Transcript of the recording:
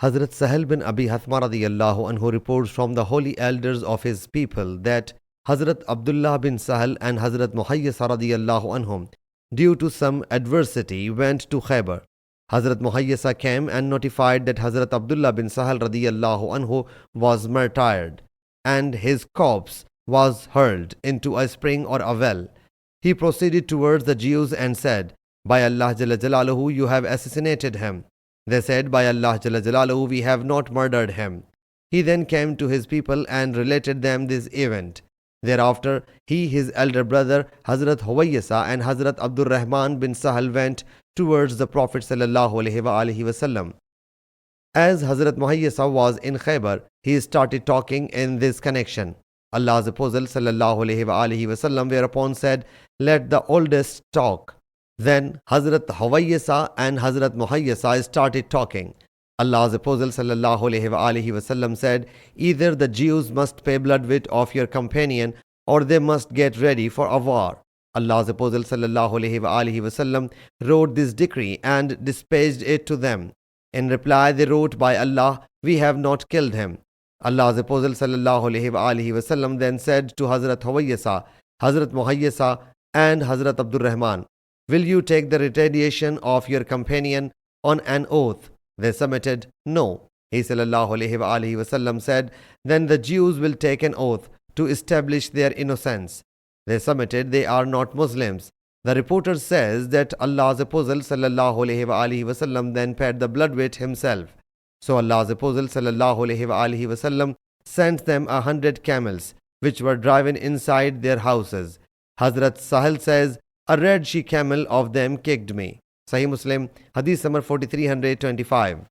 Hazrat Sahel bin Abi Hathma radiyallahu anhu reports from the holy elders of his people that Hazrat Abdullah bin Sahel and Hazrat Muhayyisa radiyallahu anhum, due to some adversity, went to Khaybar. Hazrat Muhayyisa came and notified that Hazrat Abdullah bin Sahel radiyallahu anhu was martyred and his corpse was hurled into a spring or a well. He proceeded towards the Jews and said, "By Allah Jalla Jalaluhu, you have assassinated him." They said, "By Allah Jalla Jalaluhu, we have not murdered him." He then came to his people and related them this event. Thereafter, he, his elder brother Hazrat Huwayyisa and Hazrat Abdul Rahman bin Sahal went towards the Prophet ﷺ. As Hazrat Muhayyisa was in Khaybar, he started talking in this connection. Allah's Apostle ﷺ whereupon said, "Let the oldest talk." Then Hazrat Huwayyisa and Hazrat Muhayyisa started talking. Allah's Apostle ﷺ said, "Either the Jews must pay bloodwit of your companion or they must get ready for a war." Allah's Apostle ﷺ wrote this decree and dispatched it to them. In reply, they wrote, "By Allah, we have not killed him." Allah's Apostle ﷺ then said to Hazrat Huwayyisa, Hazrat Muhayyisa and Hazrat Abdul Rahman, "Will you take the retaliation of your companion on an oath?" They submitted, "No." He ﷺ said, "Then the Jews will take an oath to establish their innocence." They submitted, "They are not Muslims." The reporter says that Allah's Apostle ﷺ then paid the bloodwit himself. So Allah's Apostle ﷺ sent them 100 camels, which were driven inside their houses. Hazrat Sahel says, "A red she camel of them kicked me." Sahih Muslim Hadees number 4325.